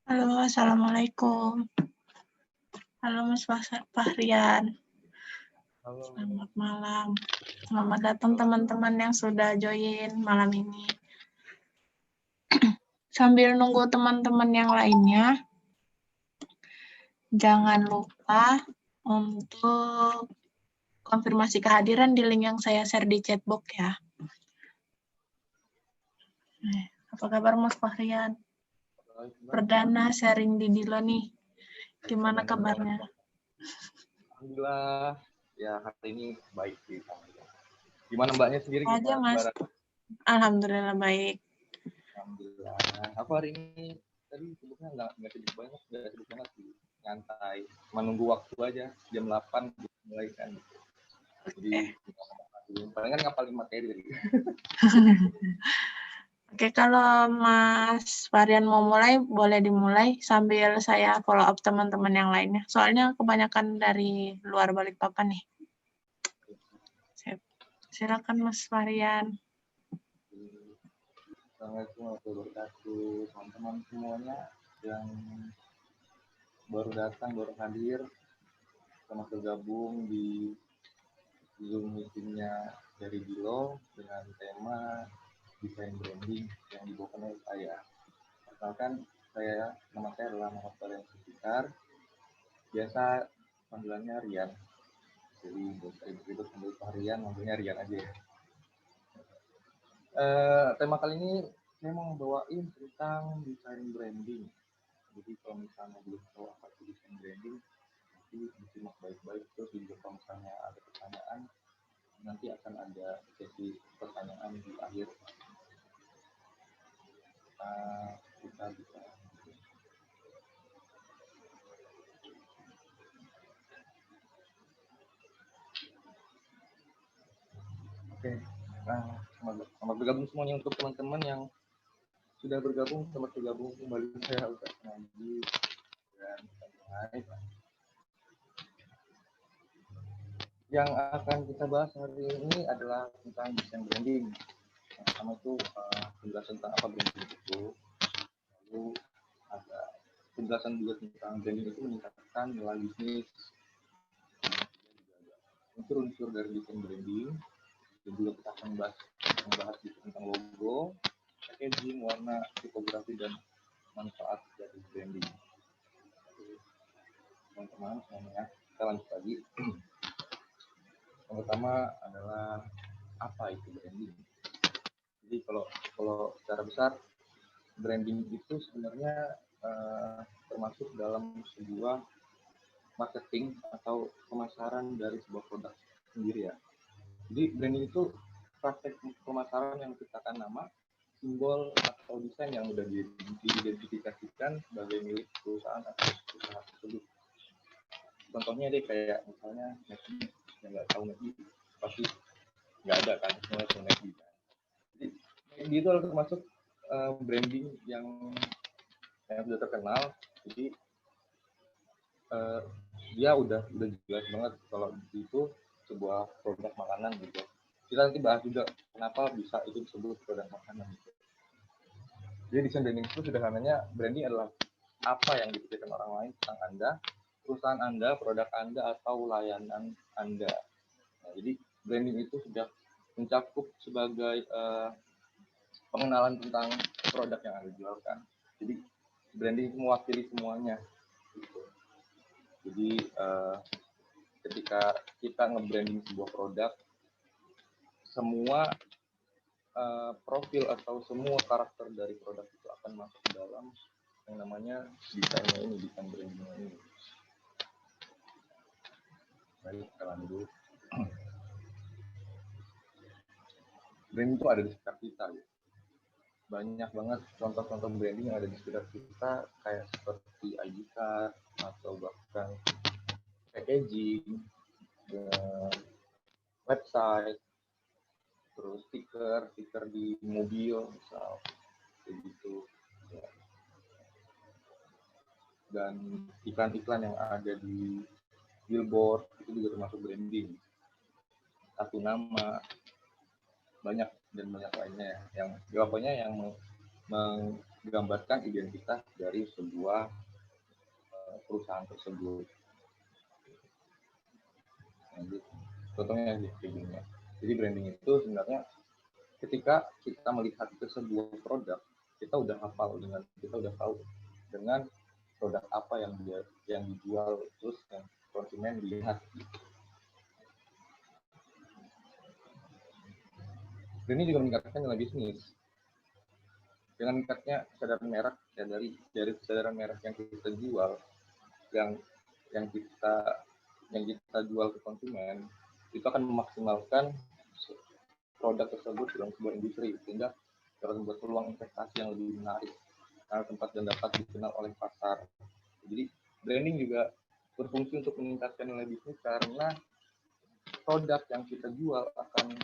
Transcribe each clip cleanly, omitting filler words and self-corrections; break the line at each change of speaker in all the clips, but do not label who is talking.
Halo, assalamualaikum. Halo Mas Fahrian.
Halo,
Selamat malam. Selamat datang teman-teman yang sudah join malam ini. Sambil nunggu teman-teman yang lainnya, jangan lupa untuk konfirmasi kehadiran di link yang saya share di chatbox ya. Apa kabar Mas Fahrian? Perdana sharing di Dilo nih. Gimana kabarnya?
Alhamdulillah, ya hari ini baik sih. Gimana mbaknya sendiri?
Aja Mas. Alhamdulillah baik.
Alhamdulillah. Aku hari ini tadi sebetulnya nggak sibuk banget, nggak sibuk banget sih, nyantai. Cuma nunggu waktu aja, jam 8 mulai kan. Jadi paling kan ngapalin materi.
Oke, kalau Mas Fahrian mau mulai, boleh dimulai sambil saya follow up teman-teman yang lainnya. Soalnya kebanyakan dari luar Balikpapan nih. Silakan Mas Fahrian.
Assalamualaikum warahmatullahi wabarakatuh, teman-teman semuanya yang baru datang, baru hadir, sama tergabung di Zoom meetingnya dari Dilo dengan tema desain branding yang dibawakan oleh saya. Perkenalkan, nama saya adalah Muhammad Fahrian Sulfikar. Biasa panggilannya Rian. Jadi ribet-ribet panggil Fahrian, manggilnya Rian aja ya. Tema kali ini saya mau bawain tentang desain branding. Jadi kalau misalnya belum tahu apa itu desain branding, nanti disimak baik-baik. Terus juga kalau misalnya ada pertanyaan, nanti akan ada sesi pertanyaan di akhir. Kita bisa. Oke, selamat bergabung semuanya untuk teman-teman yang sudah bergabung, selamat bergabung kembali. Saya Ustaz Naji dan lain. Yang akan kita bahas hari ini adalah tentang desain branding. Yang pertama itu penjelasan tentang apa branding itu, lalu ada penjelasan juga tentang branding itu meningkatkan nilai bisnis, unsur-unsur dari desain branding, dan juga kita akan membahas tentang logo, packaging, warna, tipografi, dan manfaat dari branding. Teman-teman semuanya, kita lanjut lagi. Yang pertama adalah apa itu branding. Jadi kalau secara besar branding itu sebenarnya termasuk dalam sebuah marketing atau pemasaran dari sebuah produk sendiri ya. Jadi branding itu praktek pemasaran yang menciptakan nama, simbol atau desain yang sudah diidentifikasikan sebagai milik perusahaan atau usaha tersebut. Contohnya deh kayak misalnya Nike, yang nggak tahu Nike pasti nggak ada kan, semua tahu Nike. Jadi Nike itu termasuk branding yang sudah terkenal. Jadi dia udah jelas banget kalau itu sebuah produk makanan gitu. Kita nanti bahas juga kenapa bisa itu disebut produk makanan gitu. Jadi desain branding itu sederhananya, branding adalah apa yang dipikirkan orang lain tentang Anda, perusahaan Anda, produk Anda, atau layanan Anda. Nah, jadi branding itu sudah mencakup sebagai pengenalan tentang produk yang Anda jualkan. Jadi branding itu mewakili semuanya. Gitu. Jadi ketika kita nge-branding sebuah produk, semua profil atau semua karakter dari produk itu akan masuk dalam yang namanya desainnya ini, desain brandingnya ini. Baik, kita lanjut. Branding itu ada di sekitar kita ya. Banyak banget contoh-contoh branding yang ada di sekitar kita, kayak seperti ID card atau bahkan packaging, website, terus stiker di mobil misal kayak gitu ya. Dan iklan-iklan yang ada di billboard itu juga termasuk branding. Satu nama, banyak lainnya yang pokoknya yang menggambarkan identitas dari sebuah perusahaan tersebut. Contohnya kayak gini ya. Jadi branding itu sebenarnya ketika kita melihat ke sebuah produk, kita udah hafal dengan, kita udah tahu dengan produk apa yang dijual, terus yang konsumen dilihat. Ini juga meningkatkan nilai bisnis. Dengan meningkatnya kesadaran merek, ya dari kesadaran merek yang kita jual, yang kita jual ke konsumen, itu akan memaksimalkan produk tersebut dalam sebuah industri, sehingga dapat membuat peluang investasi yang lebih menarik karena tempat dan dapat dikenal oleh pasar. Jadi branding juga berfungsi untuk meningkatkan nilai bisnis karena produk yang kita jual akan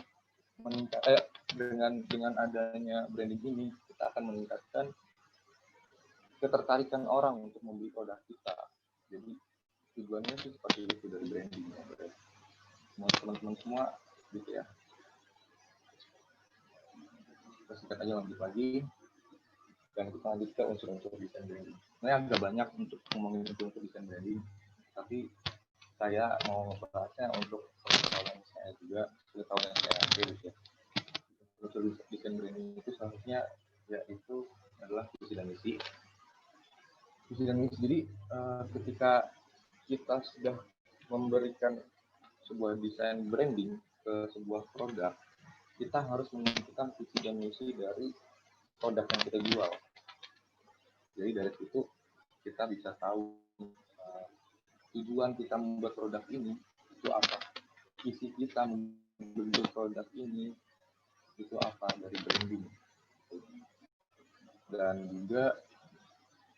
meningkat, dengan adanya branding ini kita akan meningkatkan ketertarikan orang untuk membeli produk kita. Jadi tujuannya sih seperti itu dari branding. Semua teman-teman semua gitu ya. Kita singkat aja lanjut lagi, dan kita lanjut ke unsur-unsur desain branding. Sebenarnya agak banyak untuk ngomongin unsur desain branding, tapi saya mau membahasnya untuk pengetahuan saya juga, pengetahuan yang saya ambil gitu ya. Unsur desain branding itu seharusnya yaitu adalah visi dan misi. Visi dan misi. Jadi ketika kita sudah memberikan sebuah desain branding ke sebuah produk, kita harus menentukan visi dan misi dari produk yang kita jual. Jadi dari situ kita bisa tahu tujuan kita membuat produk ini itu apa, visi kita membuat produk ini itu apa dari branding, dan juga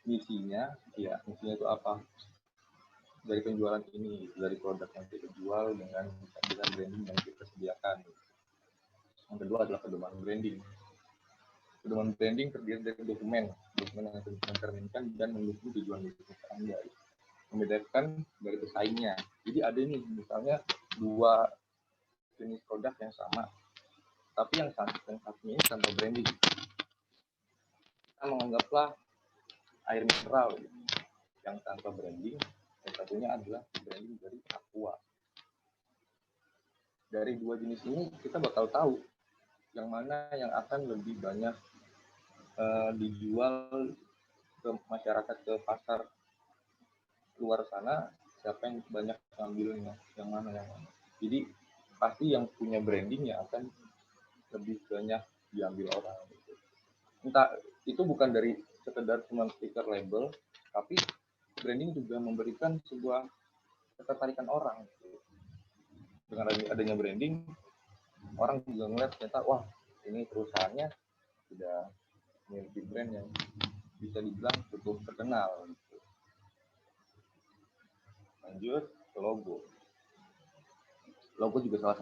misinya itu apa dari penjualan ini, dari produk yang kita jual dengan branding yang kita sediakan. Yang kedua adalah pedoman branding. Pedoman branding terdiri dari dokumen yang mencerminkan dan mendukung tujuan bisnis Anda, membedakan dari pesaingnya. Jadi ada nih misalnya dua jenis produk yang sama, tapi yang satunya ini tanpa branding. Kita menganggaplah air mineral yang tanpa branding, yang satunya adalah branding dari Aqua. Dari dua jenis ini kita bakal tahu yang mana yang akan lebih banyak dijual ke masyarakat, ke pasar luar sana, siapa yang banyak ngambilnya, yang mana. Jadi pasti yang punya branding yang akan lebih banyak diambil orang gitu. Entah itu bukan dari sekedar cuma stiker label, tapi branding juga memberikan sebuah ketertarikan orang gitu. Dengan adanya branding, orang juga ngeliat ternyata wah ini perusahaannya sudah memiliki brand yang bisa dibilang cukup terkenal gitu. Lanjut ke logo. Logo juga salah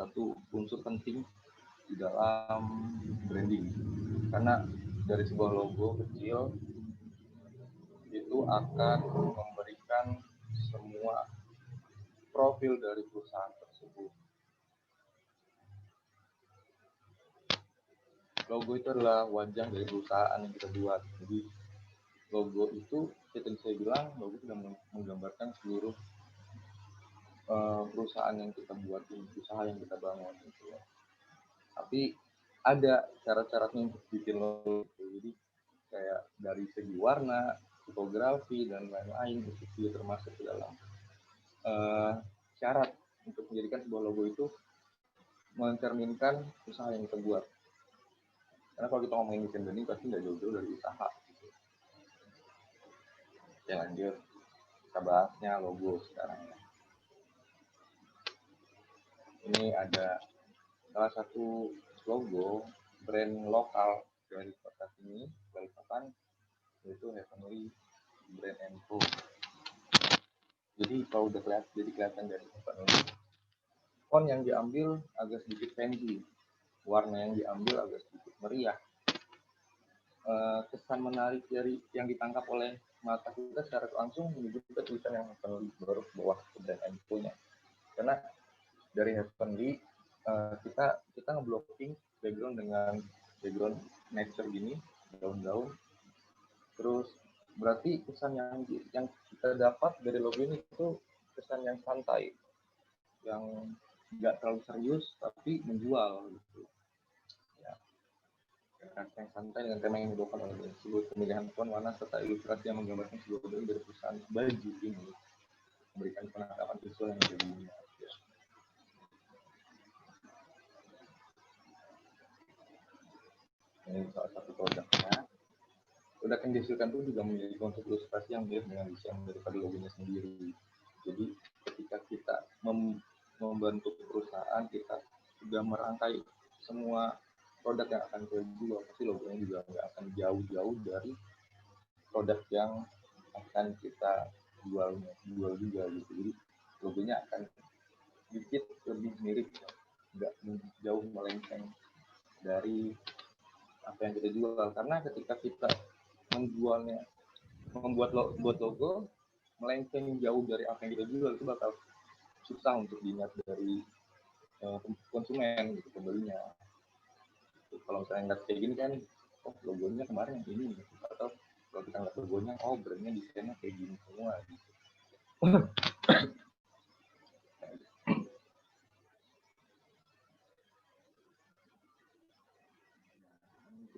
satu unsur penting di dalam branding, karena dari sebuah logo kecil itu akan memberikan semua profil dari perusahaan tersebut. Logo itu adalah wajah dari perusahaan yang kita buat. Jadi logo itu, seperti saya bilang, logo sudah menggambarkan seluruh perusahaan yang kita buat, usaha yang kita bangun gitu ya. Tapi ada syarat-syaratnya untuk bikin logo. Jadi kayak dari segi warna, tipografi dan lain-lain itu juga termasuk ke dalam syarat untuk menjadikan sebuah logo itu mencerminkan usaha yang kita buat. Karena kalau kita ngomongin desain branding pasti nggak jauh-jauh dari usaha. Ya lanjut, kita bahasnya logo sekarang. Ini ada salah satu logo brand lokal dari kota sini, Balikpapan, yaitu Heavenly Brand & Co. Jadi kalau udah kelihatan dari Heavenly, font yang diambil agak sedikit fancy, warna yang diambil agak sedikit meriah. Kesan menarik dari yang ditangkap oleh mata kita secara langsung menunjukkan tulisan yang Heavenly baru bawah Brand & Co-nya. Karena dari Heavenly kita ngeblocking background dengan background nature gini, daun-daun. Terus berarti kesan yang kita dapat dari logo ini itu kesan yang santai, yang nggak terlalu serius tapi menjual gitu. Ya, rasa yang santai dengan tema yang dibawakan oleh seluruh pemilihan font, warna serta ilustrasi yang menggambarkan sebuah brand dari perusahaan baju ini memberikan penangkapan visual yang berbeda. Ini salah satu produknya. Produk yang dihasilkan itu juga memiliki konsep ilustrasi yang mirip dengan desain daripada logonya sendiri. Jadi ketika kita membantu perusahaan, kita sudah merangkai semua produk yang akan kita jual, pasti logonya juga nggak akan jauh-jauh dari produk yang akan kita jual juga gitu. Jadi logonya akan sedikit lebih mirip, nggak jauh melenceng dari apa yang kita jual. Karena ketika kita membuat logo melenceng jauh dari apa yang kita jual, itu bakal susah untuk dilihat dari konsumen gitu, pembelinya. Kalau misalnya nggak kayak gini kan, oh logonya kemarin yang ini gitu. Atau kalau kita nggak logonya, oh brandnya desainnya kayak gini semua gitu.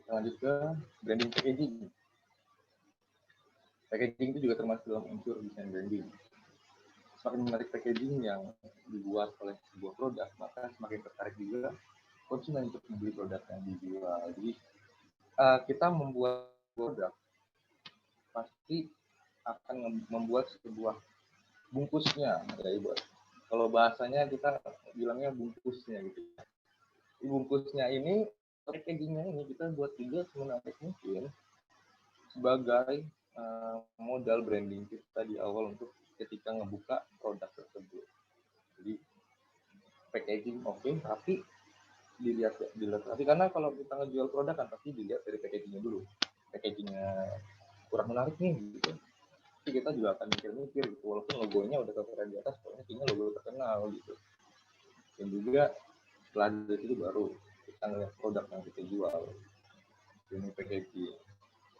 Kita lanjut ke branding packaging. Packaging itu juga termasuk dalam unsur desain branding. Semakin menarik packaging yang dibuat oleh sebuah produk, maka semakin tertarik juga konsumen untuk membeli produk yang dijual. Jadi kita membuat produk pasti akan membuat sebuah bungkusnya, ya, kalau bahasanya kita bilangnya bungkusnya gitu. Di bungkusnya ini, packagingnya ini kita buat juga semenarik mungkin sebagai modal branding kita di awal untuk ketika ngebuka produk tersebut. Jadi packaging oke, tapi dilihat tapi karena kalau kita ngejual produk kan pasti dilihat dari packagingnya dulu. Packagingnya kurang menarik nih gitu, tapi kita juga akan mikir-mikir gitu, walaupun logonya udah tertera di atas, pokoknya kayaknya logo terkenal gitu. Dan juga setelah dari itu baru kita ngeliat produk yang kita jual. Ini packaging.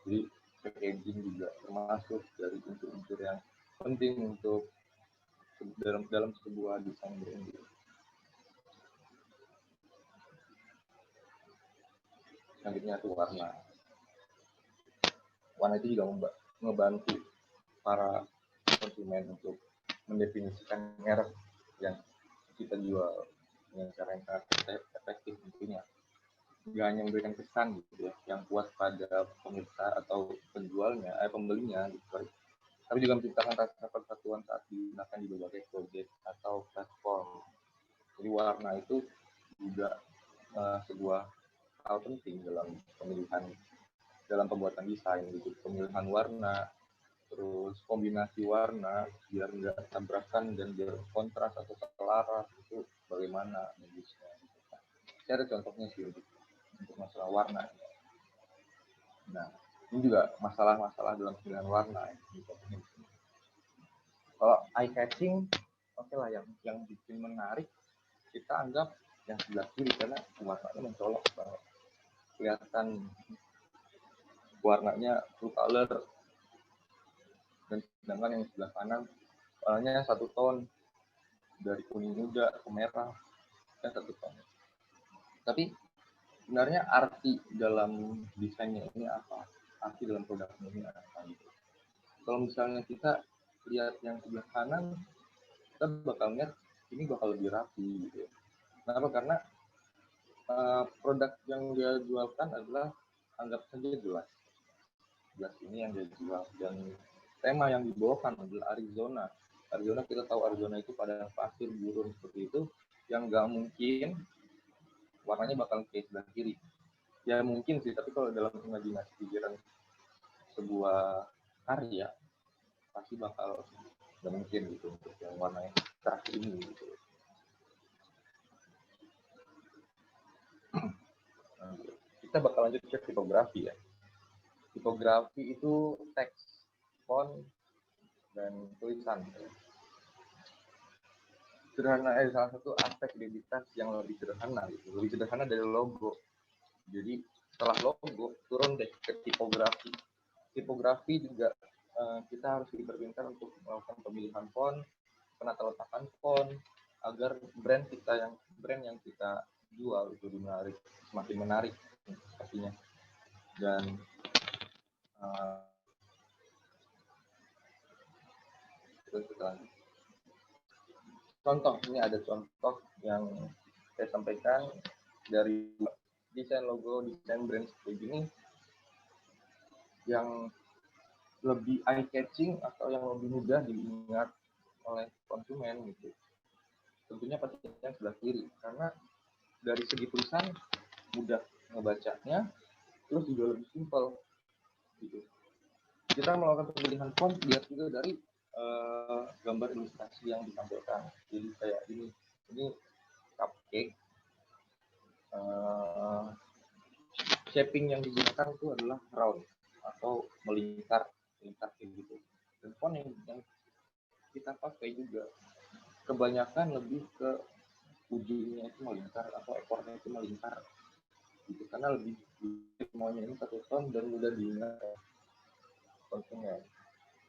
Jadi packaging juga termasuk dari unsur-unsur yang penting untuk dalam sebuah desain branding. Selanjutnya itu warna. Warna itu juga membantu para konsumen untuk mendefinisikan merek yang kita jual dengan cara yang sangat efektif tentunya. Nggak hanya memberikan kesan gitu ya, yang kuat pada pemirsa atau pembelinya gitu, tapi juga menciptakan rasa persatuan saat digunakan di berbagai proyek atau platform. Jadi warna itu juga sebuah hal penting dalam pembuatan desain gitu. Pemilihan warna, terus kombinasi warna biar nggak tabrakan dan biar kontras atau selaras itu bagaimana bagusnya. Saya ada contohnya sih untuk masalah warna. Nah, ini juga masalah-masalah dalam pemilihan warna. Kalau eye catching, oke lah, yang bikin menarik kita anggap yang sebelah kiri karena warnanya mencolok banget. Kelihatan warnanya full color, dan sedangkan yang sebelah kanan warnanya satu ton, dari kuning muda ke merah, ya satu ton. Tapi sebenarnya arti dalam desainnya ini apa? Arti dalam produknya ini apa gitu. Kalau misalnya kita lihat yang sebelah kanan, kita bakal lihat ini bakal lebih rapi gitu. Kenapa? Karena produk yang dia jualkan adalah anggap saja jelas ini yang dia jual, dan tema yang dibawakan adalah Arizona. Kita tahu Arizona itu padang pasir, gurun seperti itu, yang nggak mungkin warnanya bakal kayak sebelah kiri. Ya mungkin sih, tapi kalau dalam imajinasi pikiran sebuah karya pasti bakal nggak mungkin gitu untuk yang warnanya cerah ini gitu. Kita bakal lanjut ke tipografi ya. Tipografi itu teks, font, dan tulisan. Sederhana salah satu aspek identitas yang lebih sederhana gitu, lebih sederhana dari logo. Jadi setelah logo turun deh ke tipografi. Tipografi juga kita harus diperpintar untuk melakukan pemilihan font, penata letakan font, agar brand yang kita jual itu semakin menarik pastinya. Dan contoh, ini ada contoh yang saya sampaikan dari desain logo, desain brand seperti ini yang lebih eye catching atau yang lebih mudah diingat oleh konsumen gitu. Tentunya pastinya sebelah kiri, karena dari segi tulisan mudah ngebacanya, terus juga lebih simpel gitu. Kita melakukan pemilihan font lihat juga dari gambar ilustrasi yang ditampilkan. Jadi kayak ini cupcake, shaping yang digunakan itu adalah round atau melingkar kayak gitu. Dan font yang kita pakai juga kebanyakan lebih ke ujungnya itu melingkar atau ekornya itu melingkar gitu, karena lebih semuanya ini satu tone dan mudah diingat konsumen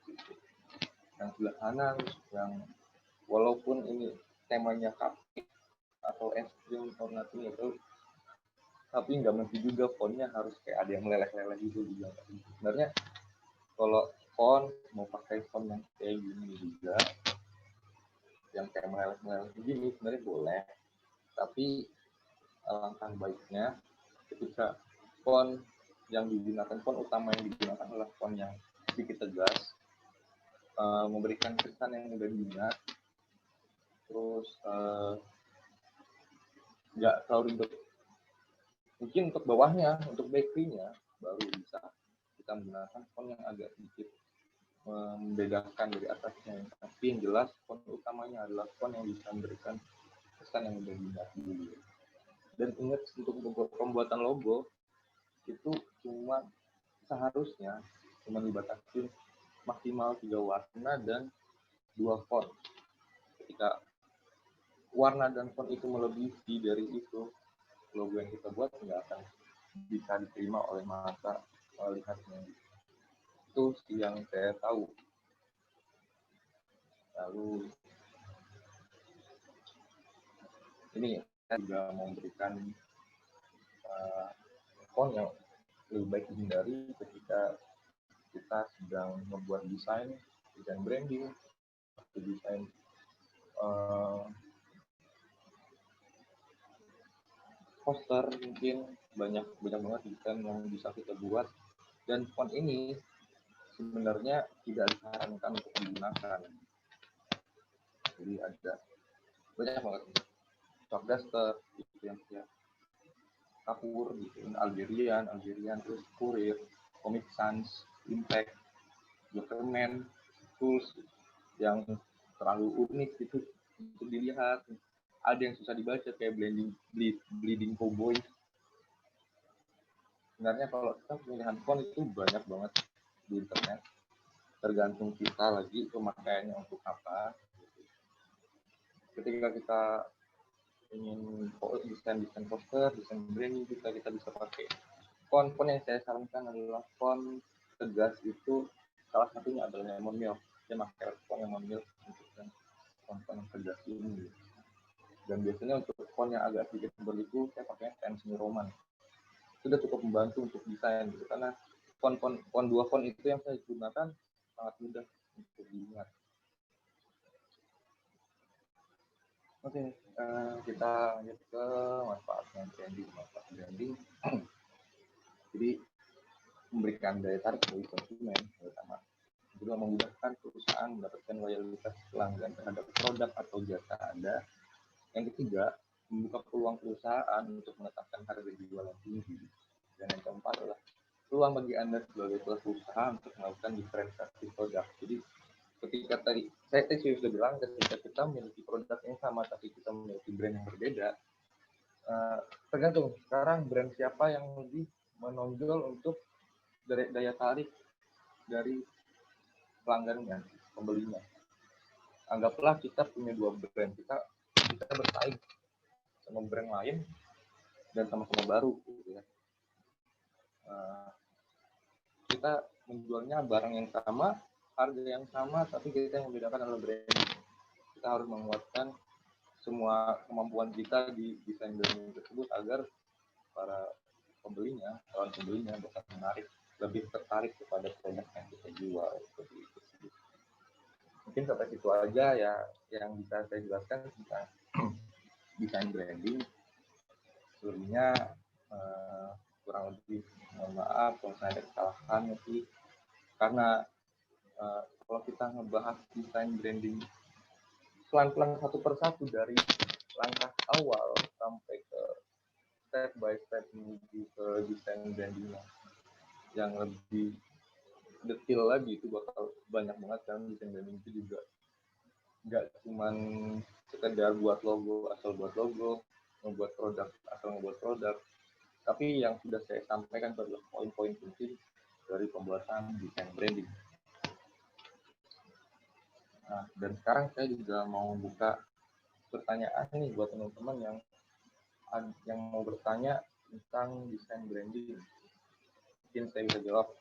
gitu. Yang sebelah kanan yang walaupun ini temanya cupcake atau es krim warna-warni itu, tapi nggak mesti juga fontnya harus kayak ada yang meleleh-leleh gitu juga. Sebenarnya kalau font mau pakai font yang kayak gini juga, yang kayak meleleh-meleleh begini sebenarnya boleh, tapi alangkah baiknya ketika font yang digunakan, font utama yang digunakan adalah font yang sedikit tegas, memberikan kesan yang mudah diingat, terus nggak terlalu ribet. Mungkin untuk bawahnya, untuk background-nya baru bisa kita menggunakan font yang agak sedikit membedakan dari atasnya. Tapi yang jelas font utamanya adalah font yang bisa memberikan kesan yang mudah diingat dulu. Dan ingat, untuk pembuatan logo itu seharusnya cuma dibatasi maksimal 3 warna dan 2 font. Ketika warna dan font itu melebihi dari itu, logo yang kita buat nggak akan bisa diterima oleh mata melihatnya. Itu yang saya tahu. Lalu ini saya juga mau memberikan font yang lebih baik dihindari ketika kita sedang membuat desain branding, desain poster. Mungkin banyak banget desain yang bisa kita buat, dan font ini sebenarnya tidak disarankan untuk digunakan. Jadi ada banyak banget chalk duster gitu yang kayak Kapur gitu, Algerian, terus Kurir, Comic Sans, Impact, Jokerman, Tools yang terlalu unik gitu untuk dilihat. Ada yang susah dibaca kayak Bleeding Cowboy. Sebenarnya kalau kita pemilihan font itu banyak banget di internet, tergantung kita lagi pemakaiannya untuk apa. Ketika kita ingin desain poster, desain branding, kita bisa pakai font yang saya sarankan adalah font tegas. Itu salah satunya adalah Lemon Milk. Saya pakai font Lemon Milk untuk font yang tegas ini. Dan biasanya untuk font yang agak sedikit tebal itu saya pakai Times New Roman. Sudah cukup membantu untuk desain gitu, karena font 2 font itu yang saya gunakan sangat mudah untuk diingat. Oke, kita lanjut ke manfaat branding. Jadi memberikan daya tarik bagi konsumen terutama. Kedua, memudahkan perusahaan mendapatkan loyalitas pelanggan terhadap produk atau jasa Anda. Yang ketiga, membuka peluang perusahaan untuk menetapkan harga jual yang tinggi. Dan yang keempat adalah peluang bagi Anda sebagai pelaku usaha untuk melakukan diferensiasi produk. Jadi ketika saya sudah bilang, ketika kita memiliki produk yang sama tapi kita memiliki brand yang berbeda, tergantung sekarang brand siapa yang lebih menonjol untuk daya tarik dari pelanggannya, pembelinya. Anggaplah kita punya 2 brand, kita bersaing sama brand lain dan sama-sama baru gitu ya. kita menjualnya barang yang sama, harga yang sama, tapi kita yang membedakan adalah branding. Kita harus menguatkan semua kemampuan kita di desain branding tersebut agar para pembelinya, calon pembelinya dapat lebih tertarik kepada produk yang kita jual. Seperti itu. Mungkin sampai situ aja ya yang bisa saya jelaskan tentang desain branding. Sebelumnya kurang lebih mohon maaf kalau saya ada kesalahan nanti, karena kalau kita ngebahas desain branding pelan-pelan satu persatu dari langkah awal sampai ke step by step menuju ke desain branding yang lebih detail lagi, itu bakal banyak banget. Kan desain branding itu juga nggak cuman sekedar buat logo asal buat logo, membuat produk asal membuat produk, tapi yang sudah saya sampaikan adalah poin-poin penting dari pembuatan desain branding. Nah, dan sekarang saya juga mau buka pertanyaan nih buat teman-teman yang mau bertanya tentang desain branding. Mungkin saya bisa jawab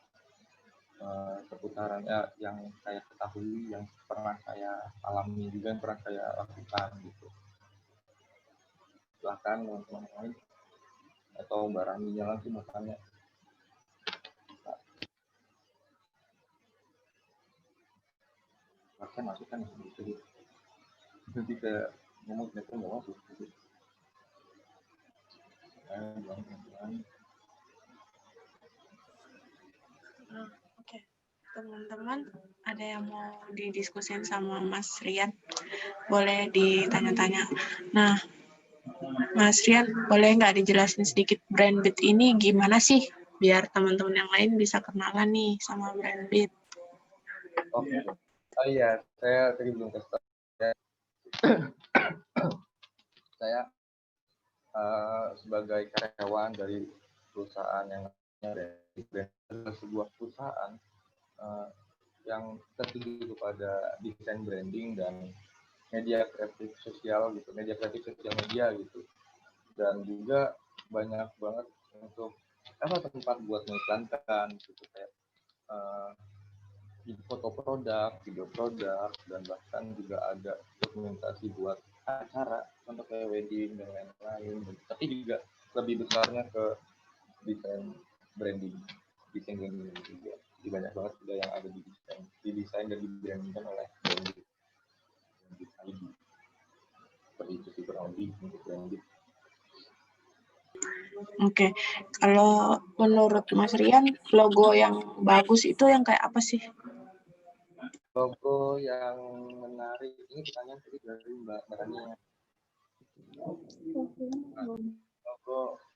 seputarannya yang saya ketahui, yang pernah saya alami juga, yang pernah saya lakukan gitu. Silakan teman-teman lain atau Mbak Raminya langsung mau tanya. Saya masukkan sedikit. Nanti ke ngomong netnya nggak masuk.
Oke, teman-teman ada yang mau didiskusin sama Mas Rian, boleh ditanya-tanya. Nah, Mas Rian, boleh nggak dijelasin sedikit Brandbit ini gimana sih? Biar teman-teman yang lain bisa kenalan nih sama Brandbit.
Oke. Oh iya, saya tadi belum kasih tahu. Saya sebagai karyawan dari perusahaan yang adalah sebuah perusahaan yang tertuju kepada desain branding dan media kreatif sosial gitu, media kreatif sosial media gitu, dan juga banyak banget untuk tempat buat mengiklankan gitu, kayak foto produk, video produk, dan bahkan juga ada dokumentasi buat acara untuk kayak wedding dan lain-lain. Tapi juga lebih besarnya ke desain branding juga. Jadi banyak banget juga yang ada di desain dan dibrandingkan oleh branding ID. Seperti itu sih kurang lebih untuk branding.
Oke, kalau menurut Mas Rian, logo yang bagus itu yang kayak apa sih?
Logo yang menarik, ini pertanyaan tadi dari Mbak Rani.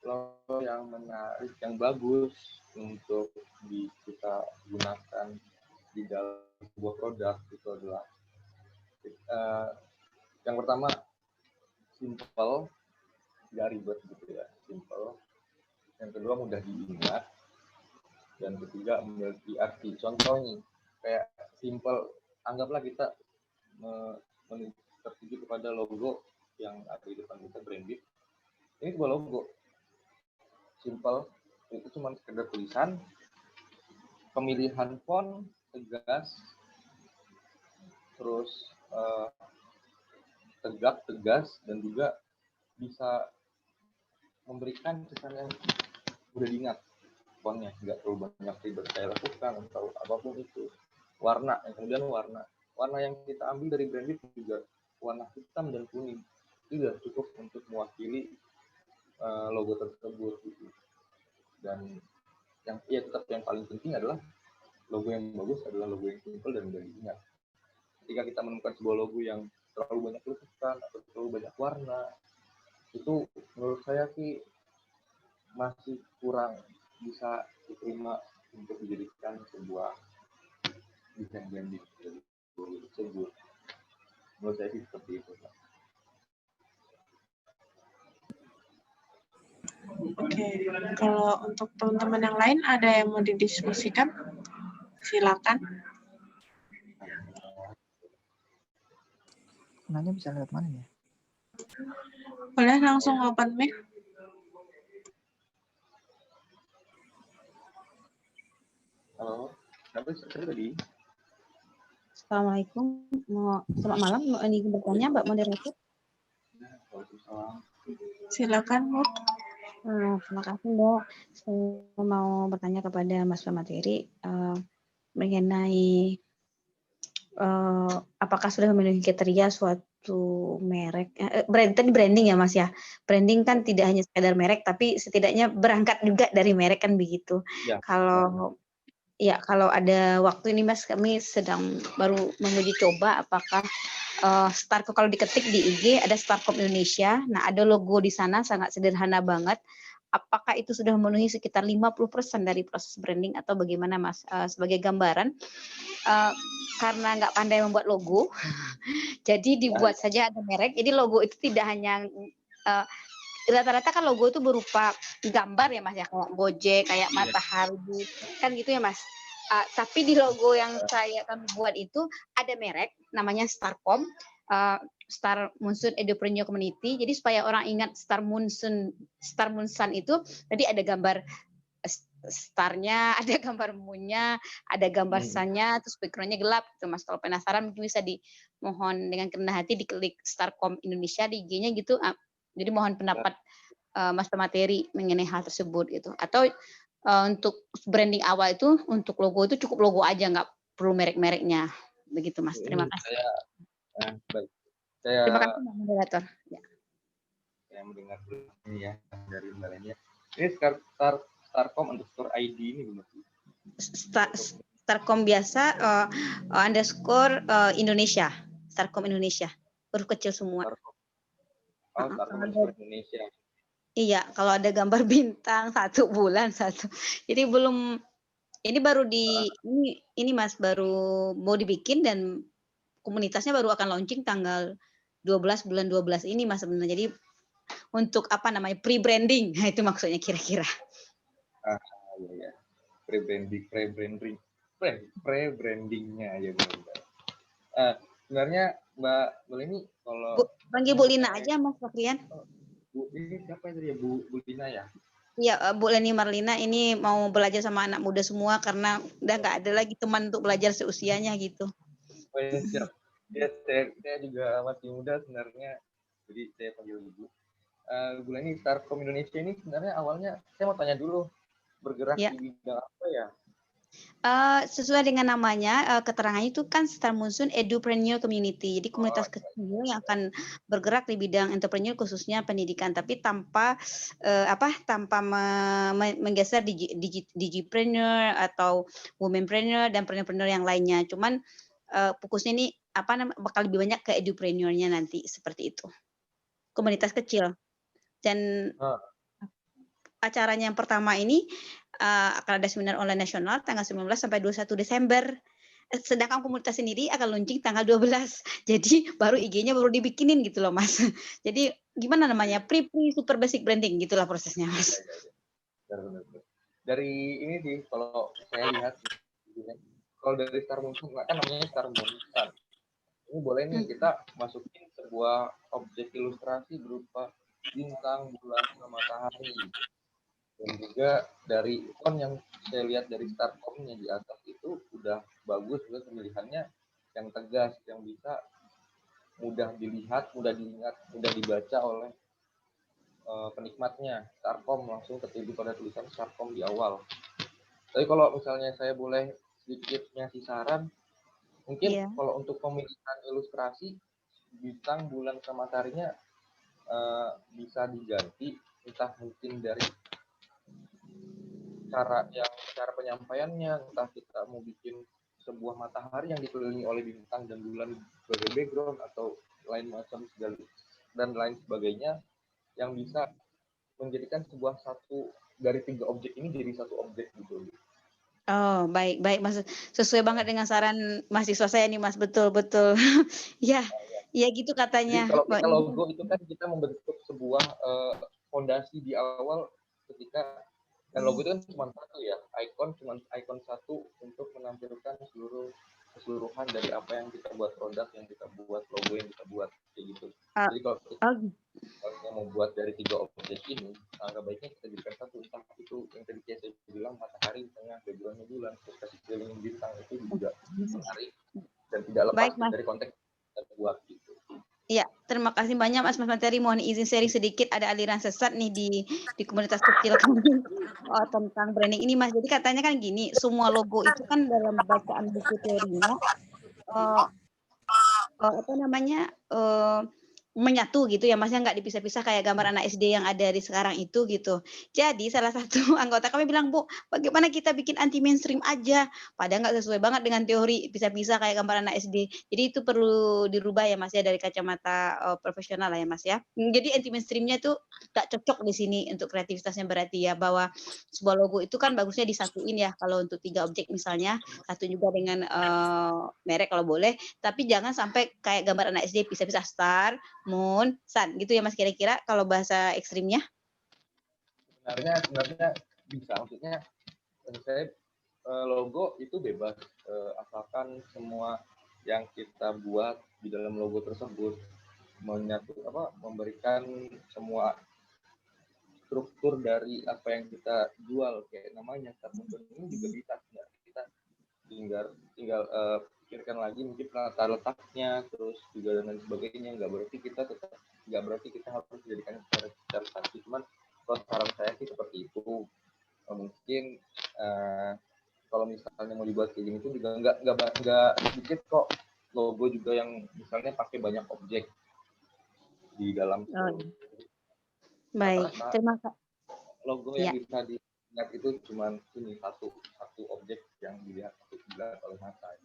Logo yang menarik, yang bagus untuk kita gunakan di dalam sebuah produk itu adalah yang pertama simple, nggak ribet gitu ya, simple. Yang kedua mudah diingat, dan ketiga memiliki arti. Contohnya kayak simple, anggaplah kita tertuju kepada logo yang ada di depan kita, branding. Ini sebuah logo simple, itu cuma sekedar tulisan, pemilihan font tegas, terus tegap, tegas, dan juga bisa memberikan kesan yang mudah diingat. Fontnya nggak terlalu banyak ribet saya lakukan atau apapun itu. Warna, yang kemudian warna yang kita ambil dari branding juga warna hitam dan kuning, itu sudah cukup untuk mewakili logo tersebut gitu. Dan yang tetap yang paling penting adalah logo yang bagus adalah logo yang simpel dan mudah diingat. Ketika kita menemukan sebuah logo yang terlalu banyak tulisan atau terlalu banyak warna, itu menurut saya sih masih kurang bisa diterima untuk dijadikan sebuah desain branding tersebut. Menurut saya sih seperti itu.
Oke, kalau untuk teman-teman yang lain ada yang mau didiskusikan, silakan.
Nanya bisa lewat mana ya?
Boleh langsung open mic.
Halo, tapi tadi.
Assalamualaikum. Selamat malam. Mau ini bertanya, Mbak Moderator.
Waalaikumsalam.
Silakan, Bu.
Terima kasih, Mbak. Saya mau bertanya kepada Mas Materi mengenai apakah sudah memenuhi kriteria suatu merek. Tadi branding ya, Mas ya. Branding kan tidak hanya sekedar merek, tapi setidaknya berangkat juga dari merek kan begitu.
Ya.
Kalau ada waktu ini Mas, kami sedang baru menguji coba apakah Starcom, kalau diketik di IG ada Starcom Indonesia. Nah, ada logo di sana sangat sederhana banget. Apakah itu sudah memenuhi sekitar 50% dari proses branding atau bagaimana Mas? Sebagai gambaran, karena nggak pandai membuat logo, jadi dibuat saja ada merek. Jadi logo itu tidak hanya rata-rata kan logo itu berupa gambar ya Mas ya, kayak Gojek, kayak matahari, kan gitu ya Mas. Tapi di logo yang kami buat itu ada merek namanya Starcom, Star Munsun Edupreneur Community. Jadi supaya orang ingat Star Munsun itu, tadi ada gambar starnya, ada gambar moonnya, ada gambar sunnya, terus backgroundnya gelap gitu Mas. Kalau penasaran mungkin bisa dimohon dengan kerendah hati diklik Starcom Indonesia di IG-nya gitu. Jadi mohon pendapat Mas Materi mengenai hal tersebut gitu. Atau untuk branding awal itu, untuk logo itu cukup logo aja, nggak perlu merek-mereknya. Begitu Mas. Terima kasih.
Baik.
Terima kasih Mbak Moderator. Ya.
Saya mendengar ini ya dari Mbak Lenia. Ini Starcom _ID ini benar.
Starcom biasa _ Indonesia. Starcom Indonesia. Huruf kecil semua.
Starcom Indonesia.
Iya, kalau ada gambar bintang 1 bulan 1. Jadi belum, ini baru ini Mas, baru mau dibikin dan komunitasnya baru akan launching tanggal 12 bulan 12 ini Mas sebenarnya. Jadi untuk pre-branding, nah itu maksudnya kira-kira.
Iya. Pre-brandingnya aja benar. Sebenarnya Mbak Leni kalau
panggil Bu Lina aja Mas Fakrian.
Bu ini siapa itu ya, Bu Lina ya?
Iya, Bu Leni Marlina ini mau belajar sama anak muda semua karena udah nggak ada lagi teman untuk belajar seusianya gitu.
Siap. Ya, saya juga masih muda sebenarnya, jadi saya panggil Ibu. Bu Leni, Starcom Indonesia ini sebenarnya awalnya saya mau tanya dulu, bergerak di bidang apa ya?
Sesuai dengan namanya, keterangannya itu kan Star Munsun Edupreneur Community. Jadi komunitas kecil yang akan bergerak di bidang entrepreneur khususnya pendidikan, tapi tanpa menggeser digipreneur atau womenpreneur dan preneur yang lainnya. Cuman fokusnya ini bakal lebih banyak ke edupreneurnya nanti seperti itu. Komunitas kecil. Dan acaranya yang pertama ini akan ada seminar online nasional tanggal 19 sampai 21 Desember. Sedangkan komunitas sendiri akan launching tanggal 12. Jadi baru IG-nya baru dibikinin gitu loh Mas. Jadi gimana namanya? Super basic branding gitulah prosesnya Mas.
Dari ini sih kalau saya lihat, kalau dari Star Munsun kan namanya Star Munsun. Ini boleh nih kita masukin sebuah objek ilustrasi berupa bintang, bulan, matahari. Dan juga dari ikon yang saya lihat dari Starcom-nya di atas itu udah bagus, juga pemilihannya yang tegas, yang bisa mudah dilihat, mudah diingat, mudah dibaca oleh penikmatnya. Starcom langsung ketuju pada tulisan Starcom di awal. Tapi kalau misalnya saya boleh sedikit ngasih saran, mungkin kalau untuk pemilihan ilustrasi bintang, bulan, sama mataharinya bisa diganti, entah mungkin dari cara penyampaiannya, entah kita mau bikin sebuah matahari yang dikelilingi oleh bintang dan bulan sebagai background atau lain macam dan lain sebagainya, yang bisa menjadikan sebuah satu dari 3 objek ini jadi satu objek gitu.
Oh, baik Mas, sesuai banget dengan saran mahasiswa saya nih Mas, betul. Ya gitu katanya.
Jadi kalau kita logo itu kan kita membentuk sebuah fondasi di awal ketika, dan logo itu kan cuma satu ya, cuma ikon satu untuk menampilkan keseluruhan dari apa yang kita buat, produk yang kita buat, logo yang kita buat, kayak gitu. Jadi kalau kita mau buat dari 3 objek ini, agak baiknya kita jadikan satu, entah itu yang tadi saya bilang matahari, misalnya backgroundnya bulan, terus kasih keliling bintang, itu juga menarik dan tidak lepas
Baik, Mas.
dari konteks yang kita buat gitu.
Iya, terima kasih banyak Mas Materi. Mohon izin sharing sedikit, ada aliran sesat nih di komunitas kecil kami tentang branding ini Mas. Jadi katanya kan gini, semua logo itu kan dalam bacaan buku teorinya eh, apa namanya menyatu gitu ya Mas, ya nggak dipisah-pisah kayak gambar anak SD yang ada di sekarang itu gitu. Jadi salah satu anggota kami bilang, "Bu, bagaimana kita bikin anti mainstream aja?" Padahal nggak sesuai banget dengan teori pisah-pisah kayak gambar anak SD. Jadi itu perlu dirubah ya Mas ya dari kacamata profesional lah ya Mas ya. Jadi anti mainstream-nya tuh nggak cocok di sini untuk kreativitasnya berarti ya, bahwa sebuah logo itu kan bagusnya disatuin ya kalau untuk 3 objek misalnya, satu juga dengan merek kalau boleh, tapi jangan sampai kayak gambar anak SD pisah-pisah star, moon, sun gitu ya Mas kira-kira kalau bahasa ekstrimnya?
Sebenarnya bisa, maksudnya saya logo itu bebas asalkan semua yang kita buat di dalam logo tersebut memberikan semua struktur dari apa yang kita jual, kayak namanya tertentu ini juga bisa kita tinggal pikirkan lagi mungkin penata letaknya, terus juga dan lain sebagainya. Nggak berarti kita harus menjadikan secara statis, cuman kalau saran saya sih seperti itu. Mungkin kalau misalnya mau dibuat kayak gini tuh juga nggak sedikit kok logo juga yang misalnya pakai banyak objek di dalam
Baik, terima kasih.
Logo yang bisa dilihat itu cuma ini satu objek yang dilihat oleh mata.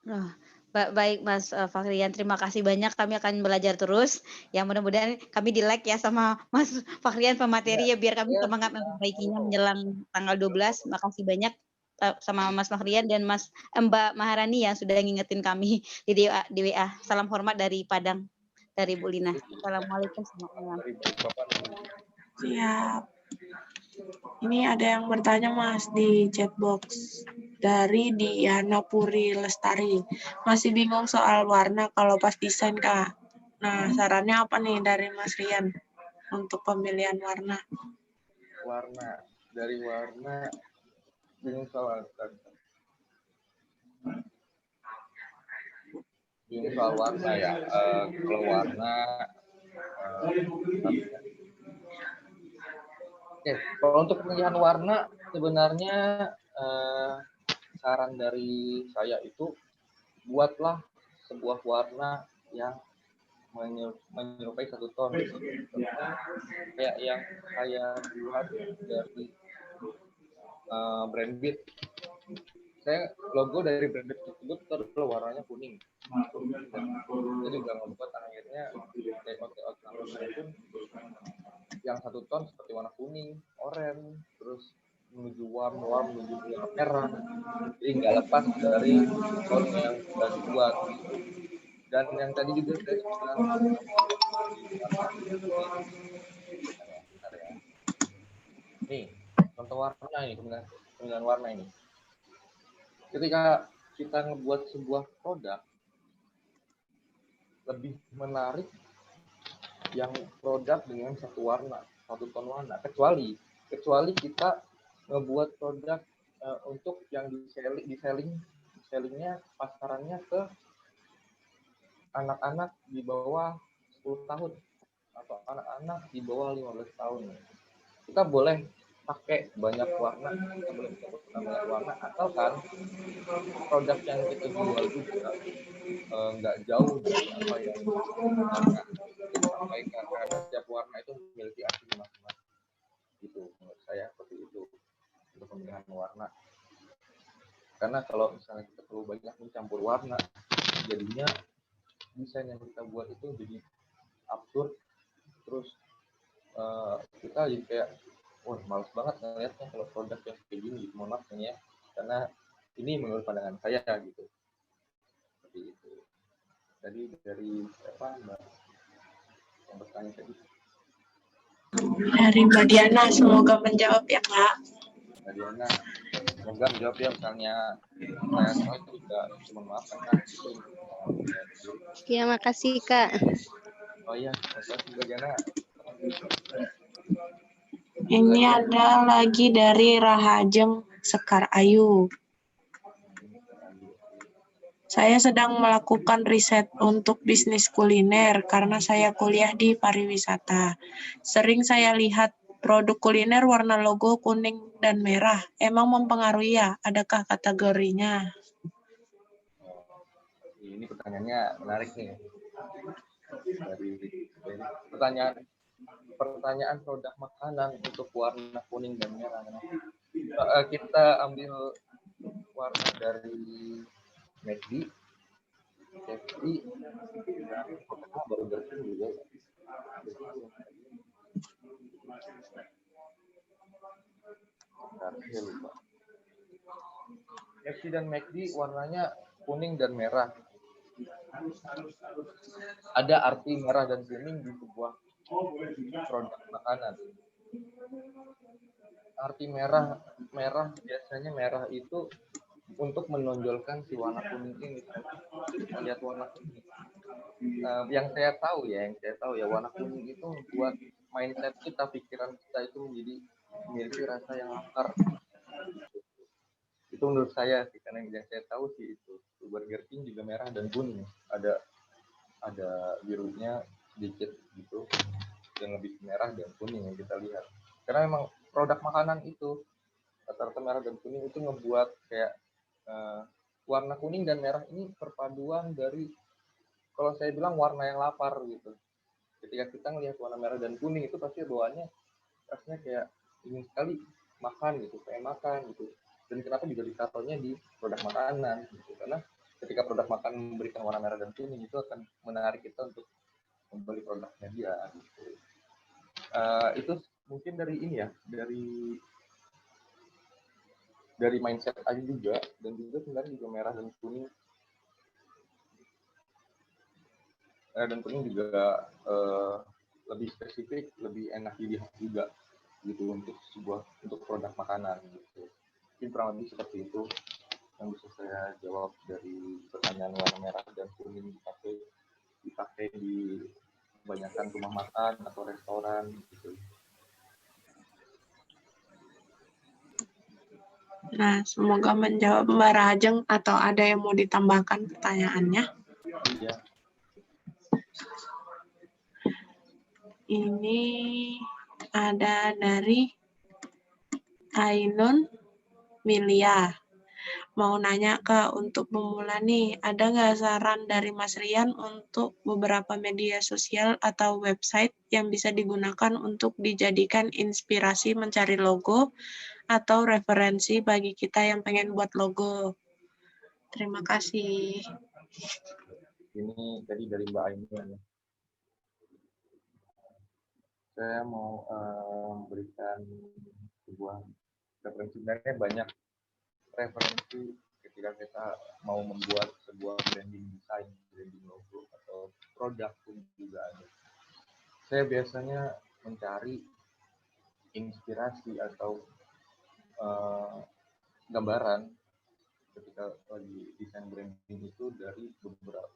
Oh, baik Mas Fakhrian, terima kasih banyak. Kami akan belajar terus. Ya mudah-mudahan kami di-like ya sama Mas Fakhrian pemateri ya biar kami semangat memperbaikinya menjelang tanggal 12. Makasih banyak sama Mas Fakhrian dan Mbak Maharani yang sudah ngingetin kami di WA. Salam hormat dari Padang, dari Bu Lina. Assalamualaikum warahmatullahi wabarakatuh.
Siap. Ini ada yang bertanya Mas di chat box dari Diana Puri Lestari. Masih bingung soal warna kalau pas desain Kak. Nah, sarannya apa nih dari Mas Rian untuk pemilihan warna?
Dari warna bingung soal warna ya. Kalau warna kalau untuk pemilihan warna sebenarnya saran dari saya itu buatlah sebuah warna yang menyerupai satu ton, kayak yang saya buat dari brand Beat. Saya logo dari brand Beat tersebut warnanya kuning. Saya juga membuat akhirnya layout namanya pun yang satu ton seperti warna kuning, oranye, terus menuju warm menuju merah. Jadi nggak lepas dari ton yang sudah dibuat. Dan yang tadi juga saya bilang nih contoh warna ini, pemilihan warna ini. Ketika kita ngebuat sebuah produk, lebih menarik yang produk dengan satu warna, satu ton warna, kecuali kita ngebuat produk untuk yang di-sellingnya pasarannya ke anak-anak di bawah 10 tahun atau anak-anak di bawah 15 tahun. Kita boleh pakai banyak warna, asalkan produk yang kita jual juga nggak jauh dari apa yang kita sampaikan, karena setiap warna itu memiliki arti masing-masing. Gitu, menurut saya seperti itu untuk pemilihan warna. Karena kalau misalnya kita terlalu banyak mencampur warna, jadinya desain yang kita buat itu jadi absurd, terus kita jadi kayak males banget ngeliatnya kalau produk yang kayak gini, mohon maaf ya, karena ini menurut pandangan saya gitu. Seperti itu. Jadi dari siapa Mbak yang bertanya tadi?
Dari Mbak Diana, semoga menjawab ya Kak.
Mbak Diana, semoga menjawab ya, misalnya saya salah juga mohon maaf karena itu.
Ya, makasih Kak.
Oh iya, makasih Mbak Diana.
Ini ada lagi dari Rahajeng Sekar Ayu. Saya sedang melakukan riset untuk bisnis kuliner karena saya kuliah di pariwisata. Sering saya lihat produk kuliner warna logo kuning dan merah. Emang mempengaruhi ya? Adakah kategorinya?
Ini pertanyaannya menarik nih. Dari pertanyaan produk makanan untuk warna kuning dan merah. Kita ambil warna dari McD, KFC, dan Burger King juga. Saya lupa. KFC dan McD warnanya kuning dan merah. Ada arti merah dan kuning di sebuah produk makanan. Arti merah biasanya merah itu untuk menonjolkan si warna kuning ini. Kita lihat warna kuning. Yang saya tahu ya warna kuning itu membuat mindset kita, pikiran kita itu menjadi memiliki rasa yang lapar. Itu menurut saya sih, karena yang saya tahu sih itu Burger King juga merah dan kuning, ada birunya sedikit gitu, yang lebih merah dan kuning yang kita lihat. Karena memang produk makanan itu rata-rata merah dan kuning itu ngebuat kayak warna kuning dan merah ini perpaduan dari, kalau saya bilang warna yang lapar gitu. Ketika kita ngelihat warna merah dan kuning itu pasti bawaannya rasanya kayak ingin sekali makan gitu, pengen makan gitu. Dan kenapa juga ditaruhnya di produk makanan gitu, karena ketika produk makanan memberikan warna merah dan kuning itu akan menarik kita untuk membeli produknya dia gitu. Itu mungkin dari ini ya, dari mindset aja juga, dan juga sebenarnya juga merah dan kuning juga lebih spesifik, lebih enak dilihat juga gitu untuk produk makanan gitu. Mungkin kurang lebih seperti itu yang bisa saya jawab dari pertanyaan warna merah dan kuning dipakai di kebanyakan rumah makan atau restoran gitu.
Nah, semoga menjawab Mbak Rajeng, atau ada yang mau ditambahkan pertanyaannya?
Iya.
Ini ada dari Ainun Milia. Mau nanya Kak, untuk pemula nih, ada nggak saran dari Mas Rian untuk beberapa media sosial atau website yang bisa digunakan untuk dijadikan inspirasi mencari logo atau referensi bagi kita yang pengen buat logo? Terima kasih.
Ini tadi dari Mbak Ainun ya. Saya mau memberikan sebuah referensi. Sebenarnya banyak referensi ketika kita mau membuat sebuah branding design, branding logo atau produk pun juga ada. Saya biasanya mencari inspirasi atau gambaran ketika lagi desain branding itu dari